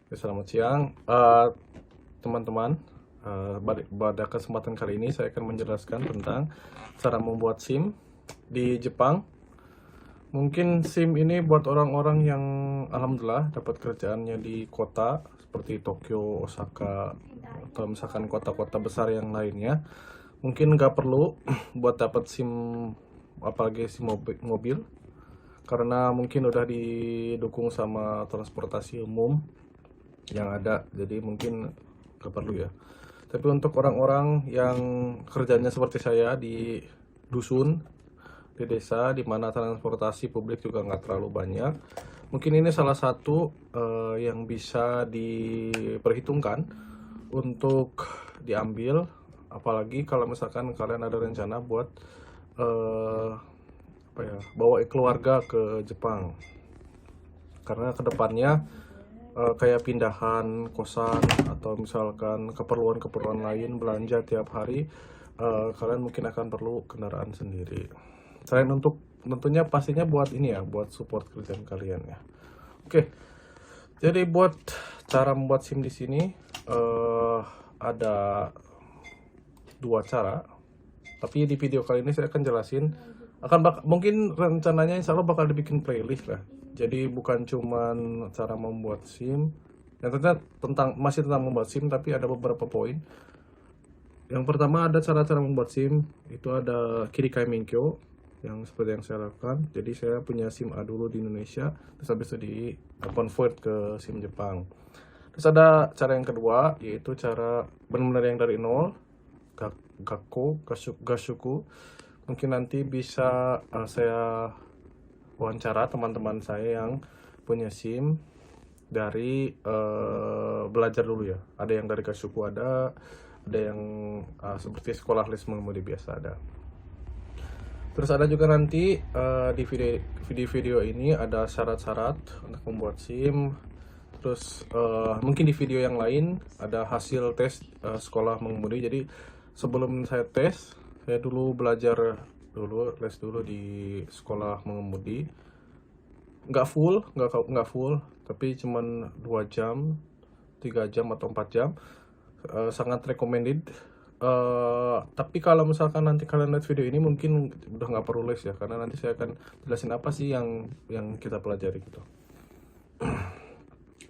Selamat siang, teman-teman. Pada kesempatan kali ini saya akan menjelaskan tentang cara membuat SIM di Jepang. Mungkin SIM ini buat orang-orang yang alhamdulillah dapat kerjaannya di kota seperti Tokyo, Osaka, atau misalkan kota-kota besar yang lainnya. Mungkin nggak perlu buat dapat SIM, apalagi SIM mobil, karena mungkin udah didukung sama transportasi umum yang ada, jadi mungkin gak perlu ya. Tapi untuk orang-orang yang kerjanya seperti saya di dusun, di desa, di mana transportasi publik juga nggak terlalu banyak, mungkin ini salah satu yang bisa diperhitungkan untuk diambil, apalagi kalau misalkan kalian ada rencana buat bawa keluarga ke Jepang, karena kedepannya kayak pindahan kosan atau misalkan keperluan-keperluan lain belanja tiap hari, kalian mungkin akan perlu kendaraan sendiri. Selain untuk tentunya pastinya buat ini ya, buat support kerjaan kalian ya. Oke, jadi buat cara membuat SIM di sini ada dua cara. Tapi di video kali ini saya akan jelasin, mungkin rencananya insya Allah bakal dibikin playlist lah. Jadi bukan cuman cara membuat SIM, yang ternyata masih tentang membuat SIM, tapi ada beberapa poin. Yang pertama ada cara-cara membuat SIM, itu ada Kirikai Menkyo, yang seperti yang saya lakukan. Jadi saya punya SIM A dulu di Indonesia, terus habis itu di convert ke SIM Jepang. Terus ada cara yang kedua, yaitu cara benar-benar yang dari nol, Gashuku. Mungkin nanti bisa saya wawancara teman-teman saya yang punya SIM dari belajar dulu ya. Ada yang dari Gashuku, ada yang seperti sekolah les mengemudi biasa ada. Terus ada juga nanti di video ini ada syarat-syarat untuk membuat SIM. Terus mungkin di video yang lain ada hasil tes sekolah mengemudi. Jadi sebelum saya tes, saya dulu belajar dulu, les dulu di sekolah mengemudi. Nggak full, tapi cuman 2 jam, 3 jam atau 4 jam. Sangat recommended. Tapi kalau misalkan nanti kalian lihat video ini mungkin udah nggak perlu les ya, karena nanti saya akan jelasin apa sih yang kita pelajari gitu.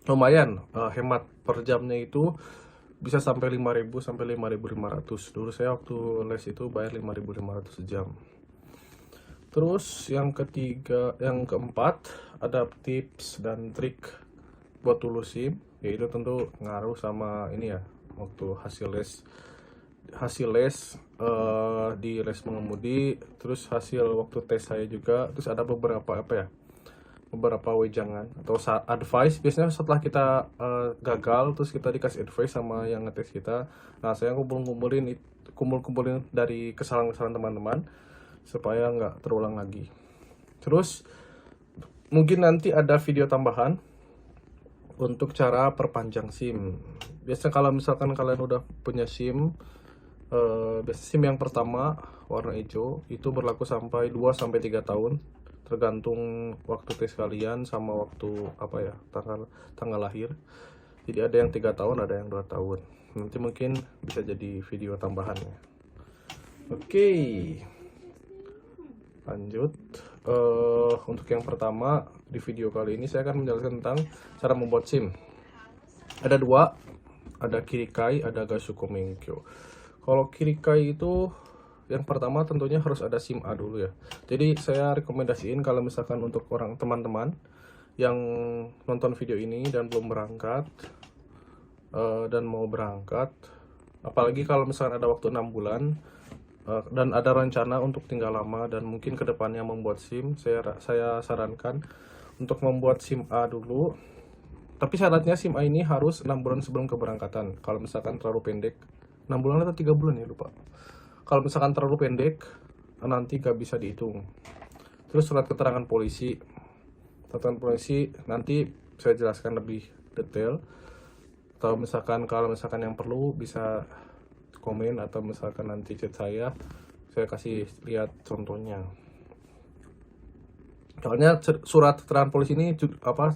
Lumayan hemat per jamnya itu bisa sampai 5.000 sampai 5.500. Dulu saya waktu les itu bayar 5.500 sejam. Terus yang keempat ada tips dan trik buat lulus SIM, yaitu tentu ngaruh sama ini ya, waktu hasil les di les mengemudi, terus hasil waktu tes saya juga. Terus ada beberapa wejangan atau advice biasanya setelah kita gagal, terus kita dikasih advice sama yang ngetes kita. Nah, saya kumpulin dari kesalahan-kesalahan teman-teman supaya nggak terulang lagi. Terus mungkin nanti ada video tambahan untuk cara perpanjang SIM. Biasanya kalau misalkan kalian udah punya SIM, biasanya SIM yang pertama warna hijau itu berlaku sampai 2-3 tahun, tergantung waktu tes kalian sama waktu tanggal lahir. Jadi ada yang 3 tahun, ada yang 2 tahun. Nanti mungkin bisa jadi video tambahannya. Oke, lanjut. Untuk yang pertama di video kali ini saya akan menjelaskan tentang cara membuat SIM. Ada dua, ada Kirikai, ada Gashuko Menkyo. Kalau Kirikai itu yang pertama tentunya harus ada SIM A dulu ya. Jadi saya rekomendasiin kalau misalkan untuk teman-teman yang nonton video ini dan belum berangkat dan mau berangkat, apalagi kalau misalkan ada waktu 6 bulan dan ada rencana untuk tinggal lama dan mungkin kedepannya membuat SIM, saya sarankan untuk membuat SIM A dulu. Tapi syaratnya SIM A ini harus 6 bulan sebelum keberangkatan. Kalau misalkan terlalu pendek, 6 bulan atau 3 bulan ya, lupa. Kalau misalkan terlalu pendek, nanti gak bisa dihitung. Terus surat keterangan polisi nanti saya jelaskan lebih detail. Atau kalau misalkan yang perlu bisa komen, atau misalkan nanti chat saya kasih lihat contohnya. Soalnya surat keterangan polisi ini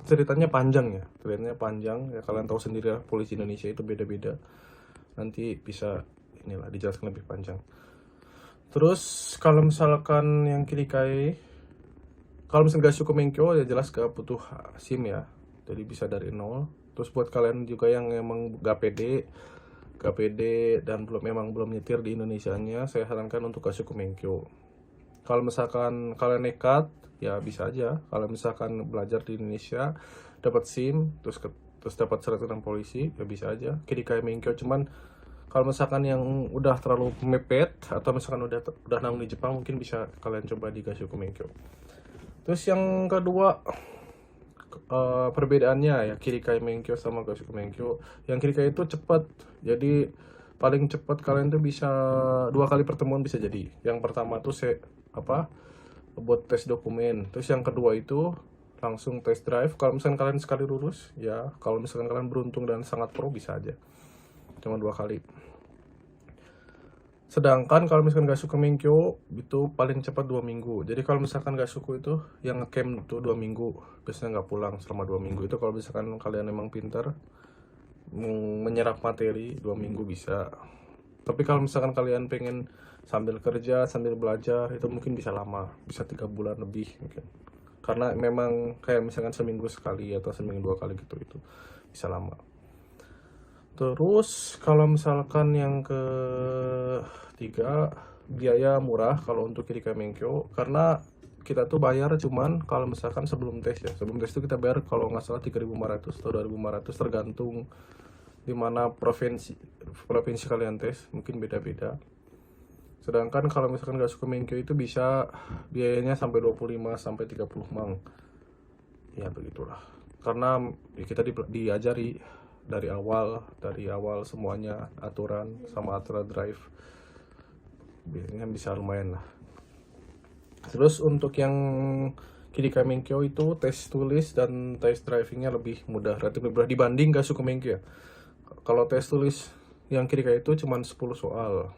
ceritanya panjang ya. Ceritanya panjang ya, kalian tahu sendiri lah polisi Indonesia itu beda-beda. Nanti bisa inilah dijelaskan lebih panjang. Terus kalau misalkan yang KIRIKAI, kalau misalkan gak suku Menkyo ya jelas gak butuh SIM ya. Jadi bisa dari nol. Terus buat kalian juga yang emang gak pede dan belum nyetir di Indonesianya, saya sarankan untuk gak suku Menkyo. Kalau misalkan kalian nekat, ya bisa aja. Kalau misalkan belajar di Indonesia, dapat SIM, terus dapat surat keterangan polisi, ya bisa aja. KIRIKAI Menkyo. Cuman kalau misalkan yang udah terlalu mepet atau misalkan udah nanggung di Jepang, mungkin bisa kalian coba di Gasshuku Menkyo. Terus yang kedua, perbedaannya ya KIRIKAI Menkyo sama Gasshuku Menkyo. Yang KIRIKAI itu cepat, jadi paling cepat kalian tuh bisa 2 kali pertemuan bisa jadi. Yang pertama tuh buat tes dokumen. Terus yang kedua itu langsung test drive. Kalau misalkan kalian sekali lulus, ya kalau misalkan kalian beruntung dan sangat pro bisa aja. Cuma 2 kali. Sedangkan kalau misalkan Gasshuku Menkyo itu paling cepat 2 minggu. Jadi kalau misalkan Gasshuku itu yang ngecamp itu 2 minggu, biasanya nggak pulang selama 2 minggu. Itu kalau misalkan kalian emang pintar menyerap materi 2 minggu bisa. Tapi kalau misalkan kalian pengen sambil kerja, sambil belajar, itu mungkin bisa lama, bisa 3 bulan lebih mungkin. Karena memang kayak misalkan seminggu sekali atau seminggu 2 kali gitu, itu bisa lama. Terus kalau misalkan yang ketiga, biaya murah kalau untuk KIRIKAI Menkyo, karena kita tuh bayar cuman kalau misalkan sebelum tes ya. Sebelum tes itu kita bayar kalau nggak salah 3.500 atau 2.500 tergantung di mana provinsi kalian tes, mungkin beda-beda. Sedangkan kalau misalkan Gasshuku Menkyo itu bisa biayanya sampai 25 sampai 30 mang. Ya begitulah. Karena ya kita diajari dari awal semuanya, aturan drive, biasanya bisa lumayan lah. Terus untuk yang KIRIKAI Menkyo itu tes tulis dan tes drivingnya lebih mudah, relatif lebih mudah dibanding Gasshuku Menkyo ya. Kalau tes tulis yang KIRIKAI itu cuma 10 soal,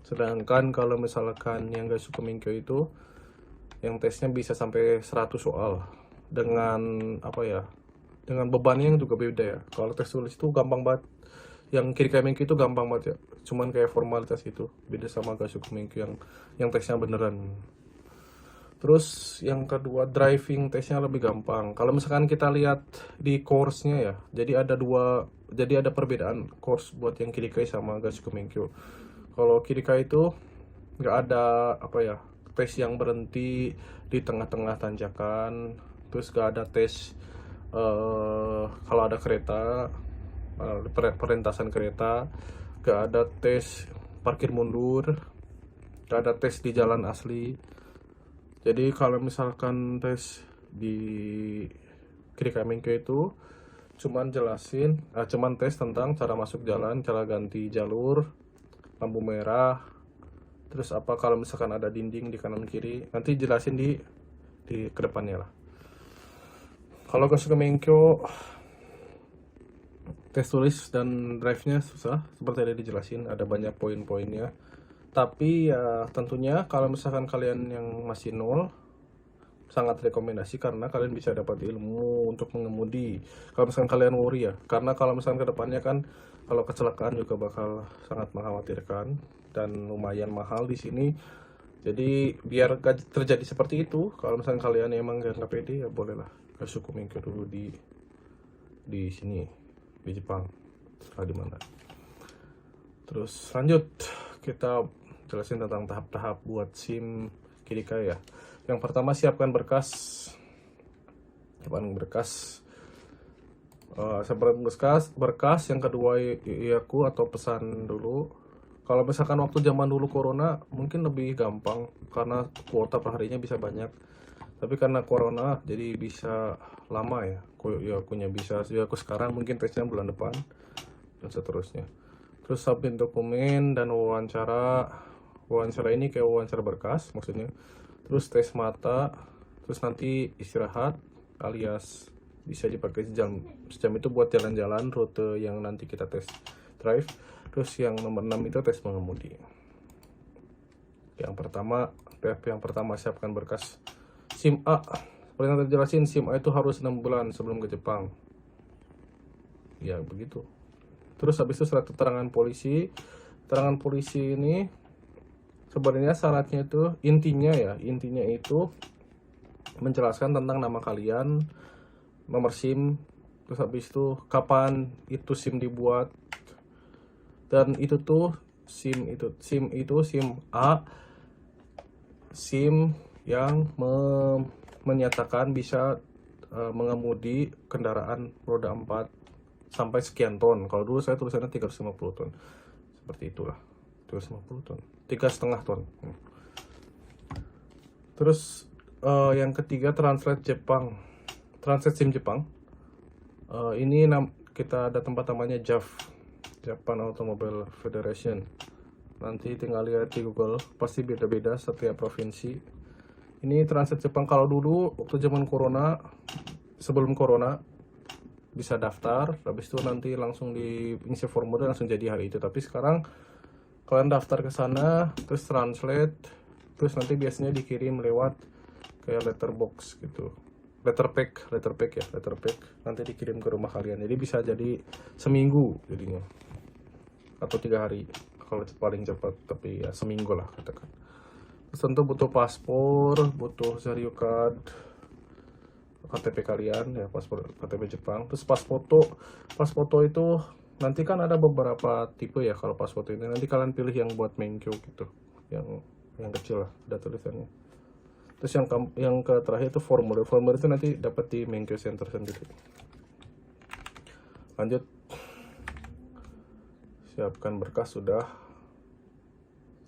sedangkan kalau misalkan yang Gasshuku Menkyo itu yang tesnya bisa sampai 100 soal dengan dengan bebannya yang juga beda ya. Kalau tes tulis itu gampang banget. Yang KIRIKAI Menkyo itu gampang banget ya. Cuman kayak formalitas itu. Beda sama Gasshuku Menkyo yang tesnya beneran. Terus yang kedua, driving tesnya lebih gampang. Kalau misalkan kita lihat di course-nya ya. Jadi ada perbedaan course buat yang KIRIKAI sama Gasshuku Menkyo. Kalau KIRIKAI itu nggak ada tes yang berhenti di tengah-tengah tanjakan. Terus nggak ada tes kalau ada kereta, perlintasan kereta, gak ada tes parkir mundur, gak ada tes di jalan asli. Jadi kalau misalkan tes di KIRIKAI Menkyo itu cuman tes tentang cara masuk jalan, cara ganti jalur, lampu merah, terus kalau misalkan ada dinding di kanan kiri, nanti jelasin di kedepannya lah. Kalau Gasshuku Menkyo tes tulis dan drive-nya susah, seperti tadi dijelasin, ada banyak poin-poinnya. Tapi ya tentunya kalau misalkan kalian yang masih nol, sangat rekomendasi karena kalian bisa dapat ilmu untuk mengemudi. Kalau misalkan kalian worry ya, karena kalau misalkan kedepannya kan kalau kecelakaan juga bakal sangat mengkhawatirkan dan lumayan mahal di sini. Jadi biar gak terjadi seperti itu, kalau misalkan kalian emang gak pede ya bolehlah Gasshuku Menkyo dulu di sini di Jepang, setelah di mana. Terus lanjut kita jelasin tentang tahap-tahap buat SIM KIRIKAI ya. Yang pertama siapkan berkas. Berkas. Yang kedua iaku atau pesan dulu. Kalau misalkan waktu zaman dulu corona mungkin lebih gampang karena kuota perharinya bisa banyak. Tapi karena corona jadi bisa lama ya. Akunya bisa aku sekarang mungkin tesnya bulan depan dan seterusnya. Terus submit dokumen dan wawancara ini kayak wawancara berkas maksudnya. Terus tes mata, terus nanti istirahat alias bisa dipakai sejam itu buat jalan-jalan rute yang nanti kita tes drive. Terus yang nomor 6 itu tes mengemudi. Yang pertama siapkan berkas SIM A Seperti yang tadi jelasin, SIM A itu harus 6 bulan sebelum ke Jepang. Ya begitu. Terus habis itu surat keterangan polisi. Keterangan polisi ini sebenarnya syaratnya itu intinya itu menjelaskan tentang nama kalian, nomor SIM, terus habis itu kapan itu SIM dibuat, dan itu tuh SIM A, SIM yang menyatakan bisa mengemudi kendaraan roda 4 sampai sekian ton. Kalau dulu saya tulisannya 350 ton. Seperti itulah. 350 ton. 3,5 ton. Terus yang ketiga translate Jepang. Translate SIM Jepang. Ini kita ada tempat namanya JAF. Japan Automobile Federation. Nanti tinggal lihat di Google, pasti beda-beda setiap provinsi. Ini transit Jepang. Kalau dulu waktu zaman corona, sebelum corona bisa daftar, habis itu nanti langsung diisi formulir langsung jadi hari itu. Tapi sekarang kalian daftar ke sana, terus translate, terus nanti biasanya dikirim lewat kayak letterbox gitu. Letter pack, nanti dikirim ke rumah kalian. Jadi bisa jadi seminggu jadinya, atau 3 hari kalau paling cepat, tapi ya seminggu lah katakan. Terus tentu butuh paspor, butuh Zaryucard, KTP kalian ya, paspor KTP Jepang. Terus pas foto itu nanti kan ada beberapa tipe ya. Kalau pas foto ini nanti kalian pilih yang buat menkyo gitu, yang kecil lah, ada tulisannya. Terus yang ke terakhir itu formulir itu nanti dapat di menkyo center sendiri. Lanjut, siapkan berkas sudah.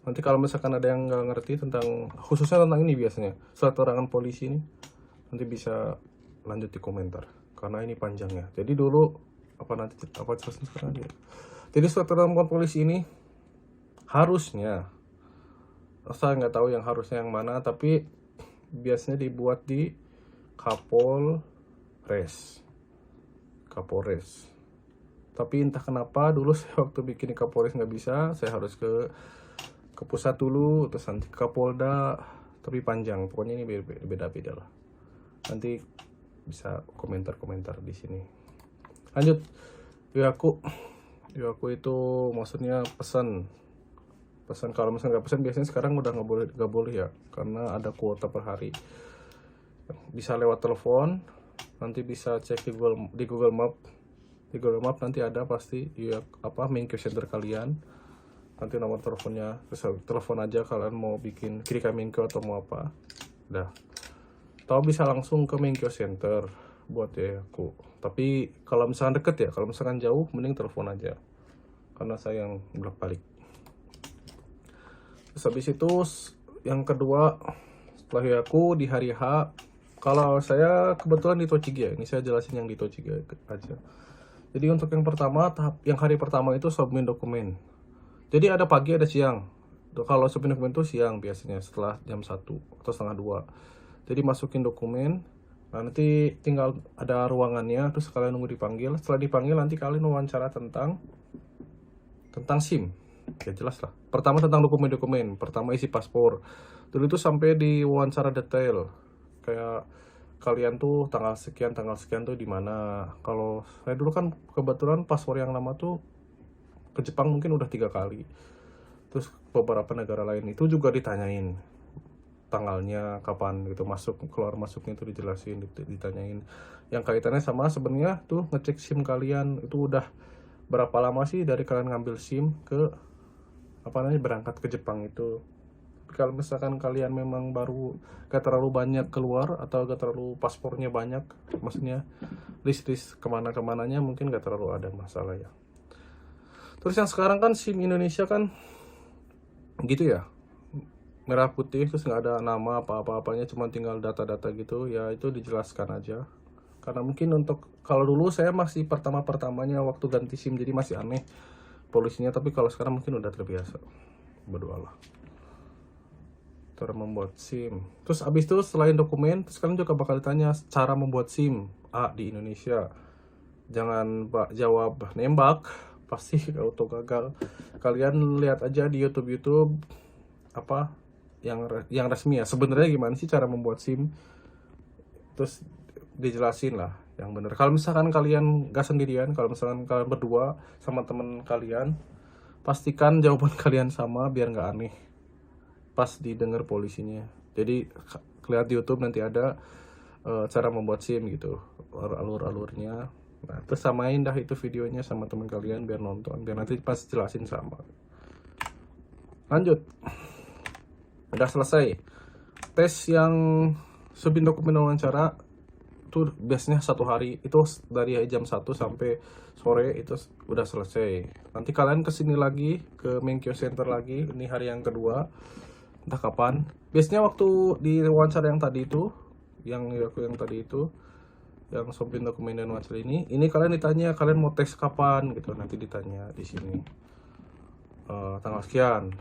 Nanti kalau misalkan ada yang nggak ngerti khususnya tentang ini, biasanya surat keterangan polisi ini, nanti bisa lanjut di komentar karena ini panjangnya. Jadi dulu apa jelasin sekarang aja. Jadi surat keterangan polisi ini harusnya, saya nggak tahu yang harusnya yang mana, tapi biasanya dibuat di Kapolres. Tapi entah kenapa dulu saya waktu bikin di Kapolres nggak bisa, saya harus ke pusat dulu, terus nanti ke Kapolda, tapi panjang. Pokoknya ini beda-beda lah. Nanti bisa komentar di sini. Lanjut, Yohaku itu maksudnya pesan. Kalau misalnya nggak pesan, biasanya sekarang udah nggak boleh ya, karena ada kuota per hari. Bisa lewat telepon, nanti bisa cek di Google Map. Di Google Map nanti ada pasti menkyo center kalian. Nanti nomor teleponnya, terus telepon aja kalian mau bikin kirikan menkyo atau mau apa. Udah. Atau bisa langsung ke menkyo center buat aku. Tapi kalau misalkan deket ya, kalau misalkan jauh mending telepon aja. Karena saya yang bolak-balik. Terus habis itu yang kedua, setelah aku di hari H, kalau saya kebetulan di Tochigi ya, ini saya jelasin yang di Tochigi aja. Jadi untuk yang pertama, yang hari pertama itu submit dokumen. Jadi ada pagi ada siang. Kalau submit dokumen itu siang biasanya setelah jam 1 atau setengah 2. Jadi masukin dokumen, nah nanti tinggal ada ruangannya, terus kalian nunggu dipanggil. Setelah dipanggil nanti kalian wawancara tentang SIM. Ya jelas lah. Pertama tentang dokumen. Pertama isi paspor. Dulu itu sampai di wawancara detail. Kayak kalian tuh tanggal sekian tuh di mana. Kalau saya dulu kan kebetulan paspor yang lama tuh ke Jepang mungkin udah 3 kali. Terus beberapa negara lain itu juga ditanyain tanggalnya kapan gitu, keluar masuknya itu dijelasin, ditanyain. Yang kaitannya sama sebenarnya tuh ngecek SIM kalian itu udah berapa lama sih dari kalian ngambil SIM ke berangkat ke Jepang itu. Kalau misalkan kalian memang baru gak terlalu banyak keluar atau gak terlalu paspornya banyak, maksudnya list kemana-kemananya mungkin gak terlalu ada masalah ya. Terus yang sekarang kan SIM Indonesia kan gitu ya, merah putih, terus nggak ada nama apa-apanya, cuma tinggal data-data gitu ya. Itu dijelaskan aja, karena mungkin untuk kalau dulu saya masih pertamanya waktu ganti SIM, jadi masih aneh polisinya. Tapi kalau sekarang mungkin udah terbiasa. Berdoalah. Cara membuat SIM. Terus abis itu selain dokumen, terus kalian juga bakal ditanya cara membuat SIM A di Indonesia. Jangan jawab nembak, pasti auto gagal. Kalian lihat aja di YouTube apa yang resmi ya. Sebenarnya gimana sih cara membuat SIM? terus dijelasin lah yang bener. Kalau misalkan kalian gak sendirian, kalau misalkan kalian berdua sama temen kalian, pastikan jawaban kalian sama biar nggak aneh pas didengar polisinya. Jadi lihat di YouTube nanti ada cara membuat SIM gitu, alur-alurnya. Nah, terus samain dah itu videonya sama teman kalian biar nonton, biar nanti pas jelasin sama. Lanjut, udah selesai tes yang subin dokumen wawancara itu biasanya 1 hari, itu dari jam 1 sampai sore itu udah selesai. Nanti kalian kesini lagi ke Menkyo Center lagi, ini hari yang kedua, entah kapan. Biasanya waktu di wawancara yang tadi itu, yang tadi itu, yang subin dokumen dan wawancara ini kalian ditanya kalian mau tes kapan gitu, nanti ditanya di sini tanggal sekian.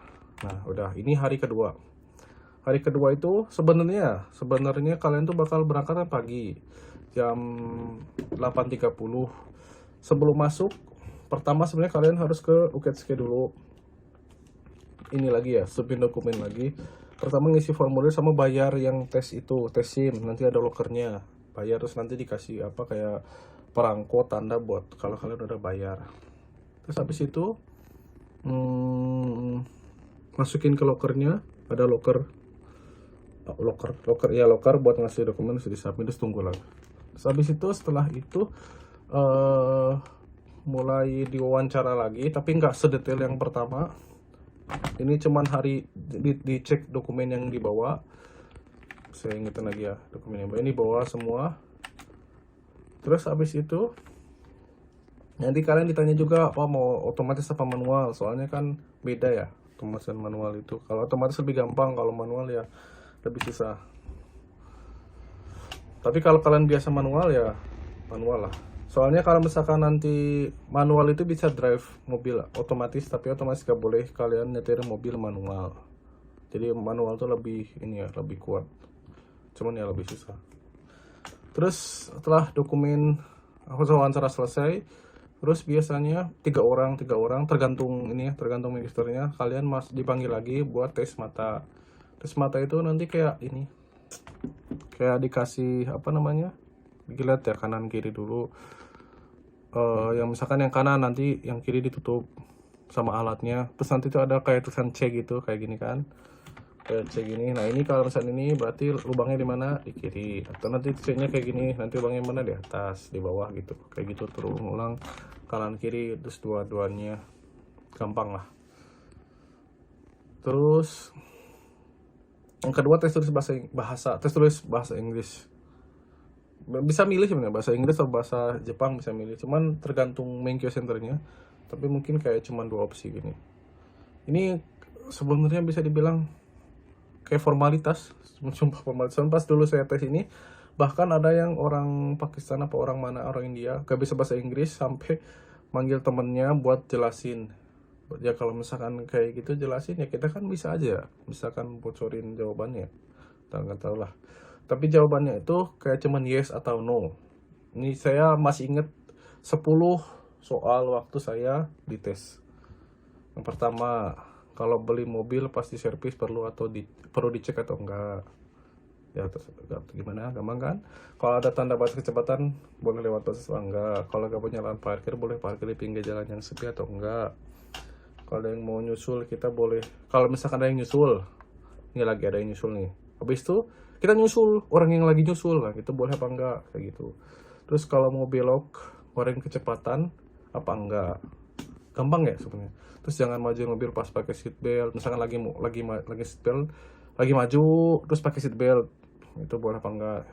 Nah udah, ini hari kedua. Hari kedua itu sebenarnya kalian tuh bakal berangkat pagi jam 8.30. Sebelum masuk, pertama sebenarnya kalian harus ke UKSK dulu. Ini lagi ya, submit dokumen lagi. Pertama ngisi formulir sama bayar yang tes itu, tes SIM. Nanti ada lokernya. Bayar terus nanti dikasih apa kayak perangko tanda buat kalau kalian udah bayar. Terus habis itu masukin ke lokernya, ada loker buat ngasih dokumen, terus disubmit, terus tunggu lagi. Terus habis itu setelah itu mulai diwawancara lagi, tapi nggak sedetail yang pertama. Ini cuman hari dicek dokumen yang dibawa. Saya ingetin lagi ya, dokumen yang ini bawa semua. Terus habis itu nanti kalian ditanya juga apa mau otomatis apa manual, soalnya kan beda ya otomatis dan manual itu. Kalau otomatis lebih gampang, kalau manual ya lebih susah. Tapi kalau kalian biasa manual ya manual lah. Soalnya kalau misalkan nanti manual itu bisa drive mobil otomatis, tapi otomatis gak boleh kalian nyetir mobil manual. Jadi manual tuh lebih ini ya, lebih kuat. Cuman ya lebih susah. Terus setelah dokumen wawancara selesai, terus biasanya tiga orang tergantung ini ya, tergantung ministernya, kalian dipanggil lagi buat tes mata. Tes mata itu nanti kayak ini, kayak dikasih apa namanya, dilihat ya kanan kiri dulu. Yang misalkan yang kanan, nanti yang kiri ditutup sama alatnya. Terus nanti itu ada kayak tulisan C gitu, kayak gini kan, kayak C gini. Nah ini kalau misalnya ini berarti lubangnya di mana, di kiri. Atau nanti C-nya kayak gini, nanti lubangnya mana, di atas, di bawah gitu. Kayak gitu terus ulang kanan kiri, terus dua-duanya gampang lah. Terus yang kedua tes tulis bahasa Inggris. Bisa milih sebenarnya bahasa Inggris atau bahasa Jepang, bisa milih, cuman tergantung Menkyo Centernya. Tapi mungkin kayak cuman 2 opsi gini. Ini sebenarnya bisa dibilang kayak formalitas, sumpah formalitas. Pas dulu saya tes ini, bahkan ada yang orang Pakistan apa orang mana, orang India, gak bisa bahasa Inggris sampai manggil temennya buat jelasin. Ya kalau misalkan kayak gitu jelasin ya kita kan bisa aja, misalkan bocorin jawabannya, nggak tahu lah. Tapi jawabannya itu kayak cuman yes atau no. Ini saya masih inget 10 soal waktu saya dites. Yang pertama, kalau beli mobil pasti servis perlu dicek atau enggak. Ya terus gimana, gampang kan? Kalau ada tanda batas kecepatan boleh lewat batas atau enggak. Kalau gak punya lahan parkir boleh parkir di pinggir jalan yang sepi atau enggak. Kalau ada yang mau nyusul kita boleh, kalau misalkan ada yang nyusul, ini lagi ada yang nyusul nih, habis itu kita nyusul orang yang lagi nyusul lah, itu boleh apa enggak, kayak gitu. Terus kalau mau belok orang kecepatan apa enggak, gampang ya sebenarnya. Terus jangan maju mobil pas pakai seat belt, misalkan lagi seat belt, lagi maju terus pakai seat belt, itu boleh apa enggak,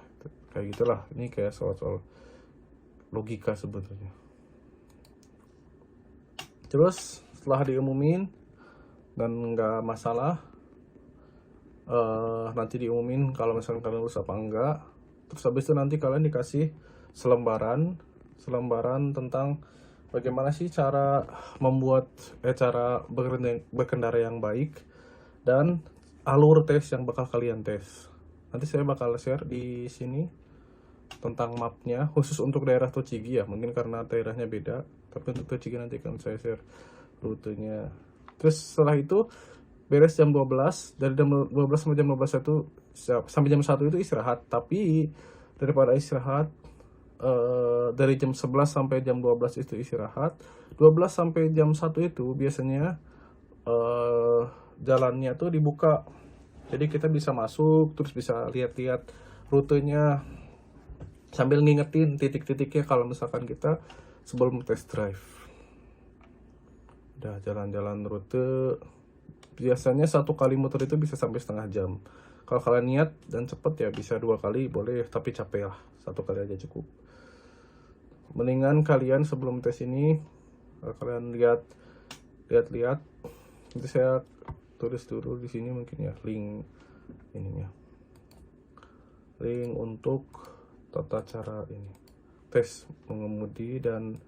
kayak gitulah. Ini kayak soal logika sebetulnya. Terus setelah diumumin dan nggak masalah, nanti diumumin kalau misalnya kalian lulus apa enggak. Terus habis itu nanti kalian dikasih selembaran tentang bagaimana sih cara membuat cara berkendara yang baik dan alur tes yang bakal kalian tes. Nanti saya bakal share di sini tentang mapnya khusus untuk daerah Tochigi ya, mungkin karena daerahnya beda, tapi untuk Tochigi nanti akan saya share rutenya. Terus setelah itu beres jam 12, dari jam 12 sampai jam 12 itu sampai jam 1 itu istirahat, tapi daripada istirahat. Dari jam 11 sampai jam 12 itu istirahat. 12 sampai jam 1 itu biasanya jalannya tuh dibuka, jadi kita bisa masuk terus bisa lihat-lihat rutenya sambil ngingetin titik-titiknya kalau misalkan kita sebelum test drive. Udah jalan-jalan rute, biasanya 1 kali muter itu bisa sampai setengah jam. Kalau kalian niat dan cepet ya bisa 2 kali boleh, tapi capek lah, 1 kali aja cukup. Mendingan kalian sebelum tes ini kalian lihat, nanti saya tulis dulu di sini mungkin ya link ininya, link untuk tata cara ini tes mengemudi, dan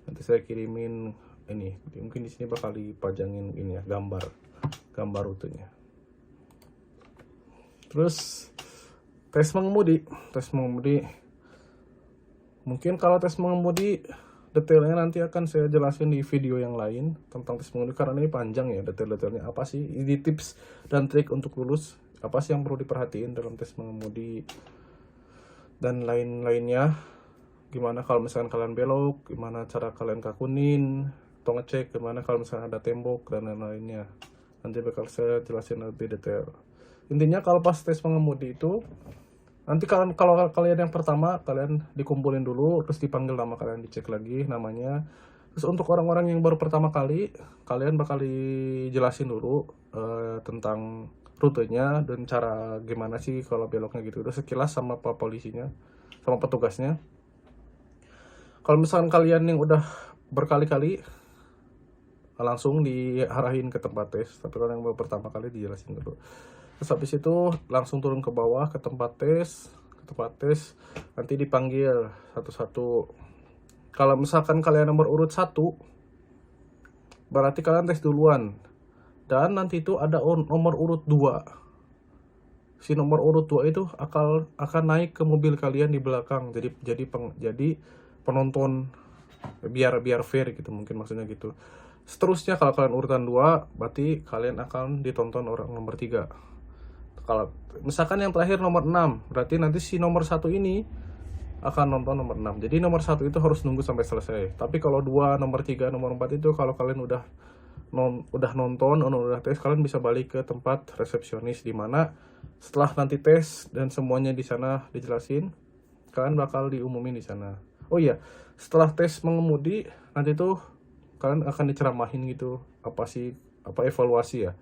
nanti saya kirimin ini, mungkin di sini bakal dipajangin ini ya, gambar rutenya. Terus tes mengemudi, mungkin kalau tes mengemudi detailnya nanti akan saya jelasin di video yang lain tentang tes mengemudi, karena ini panjang ya, detail-detailnya apa sih, ini tips dan trik untuk lulus, apa sih yang perlu diperhatiin dalam tes mengemudi dan lain-lainnya. Gimana kalau misalkan kalian belok, gimana cara kalian kakunin atau ngecek, gimana kalau misalkan ada tembok dan lain-lainnya, nanti bakal saya jelasin lebih detail. Intinya kalau pas tes mengemudi itu nanti kalau kalian yang pertama, kalian dikumpulin dulu, terus dipanggil nama kalian, dicek lagi namanya. Terus untuk orang-orang yang baru pertama kali, kalian bakal dijelasin dulu tentang rutenya dan cara gimana sih kalau beloknya gitu. Udah sekilas sama pak polisinya, sama petugasnya. Kalau misalkan kalian yang udah berkali-kali, langsung diarahin ke tempat tes. Tapi kalau yang baru pertama kali dijelasin dulu. Terus habis itu langsung turun ke bawah ke tempat tes, nanti dipanggil satu-satu. Kalau misalkan kalian nomor urut 1, berarti kalian tes duluan. Dan nanti itu ada nomor urut 2. Si nomor urut 2 itu akan naik ke mobil kalian di belakang. Jadi penonton, biar fair gitu, mungkin maksudnya gitu. Seterusnya kalau kalian urutan 2, berarti kalian akan ditonton orang nomor 3. Kalau misalkan yang terakhir nomor 6, berarti nanti si nomor 1 ini akan nonton nomor 6. Jadi nomor 1 itu harus nunggu sampai selesai. Tapi kalau 2, nomor 3, nomor 4 itu kalau kalian udah nonton, udah tes, kalian bisa balik ke tempat resepsionis, di mana setelah nanti tes dan semuanya di sana dijelasin, kalian bakal diumumin di sana. Oh iya, setelah tes mengemudi nanti tuh kalian akan diceramahin gitu, apa evaluasi ya,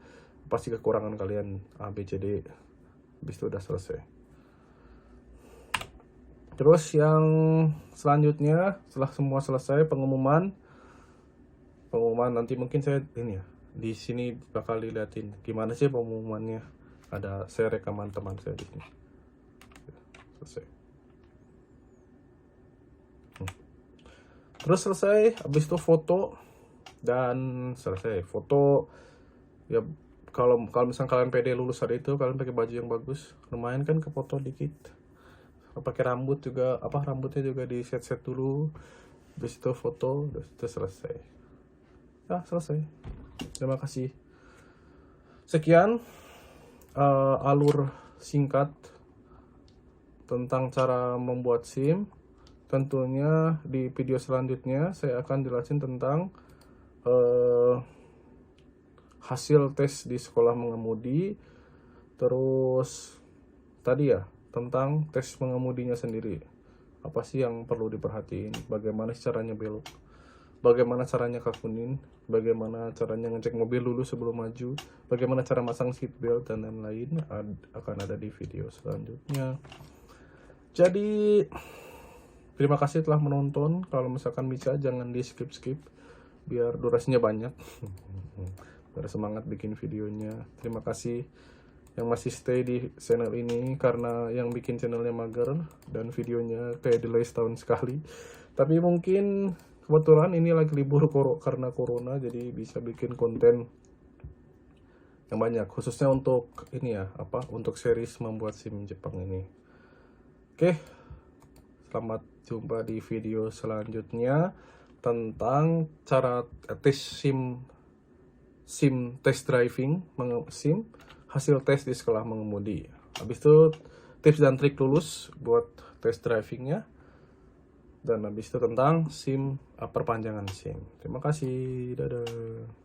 pasti kekurangan kalian A, B, C, D. Habis itu udah selesai. Terus yang selanjutnya, setelah semua selesai pengumuman nanti mungkin saya ini ya, di sini bakal diliatin gimana sih pengumumannya. Ada saya rekaman teman saya di sini. Selesai. Terus selesai, habis itu foto dan selesai. Foto ya, kalau misalnya kalian pede lulus hari itu, kalian pakai baju yang bagus, lumayan kan ke foto dikit. Pakai rambutnya juga di set dulu, habis itu foto, habis itu selesai. Ya selesai. Terima kasih. Sekian alur singkat tentang cara membuat SIM. Tentunya di video selanjutnya saya akan jelasin tentang hasil tes di sekolah mengemudi, terus tadi ya tentang tes mengemudinya sendiri, apa sih yang perlu diperhatiin, bagaimana caranya belok, bagaimana caranya kakunin, bagaimana caranya ngecek mobil dulu sebelum maju, bagaimana cara masang seat belt dan lain-lain akan ada di video selanjutnya. Jadi terima kasih telah menonton. Kalau misalkan bisa jangan di skip biar durasinya banyak. Biar semangat bikin videonya. Terima kasih yang masih stay di channel ini, karena yang bikin channelnya mager dan videonya kayak delay setahun sekali. Tapi mungkin kebetulan ini lagi libur karena corona, jadi bisa bikin konten yang banyak, khususnya untuk ini ya, untuk series membuat SIM Jepang ini. Oke, selamat jumpa di video selanjutnya tentang cara tes SIM test driving, hasil tes di sekolah mengemudi. Habis itu tips dan trik lulus buat test drivingnya, dan habis itu tentang SIM, perpanjangan SIM. Terima kasih, dadah.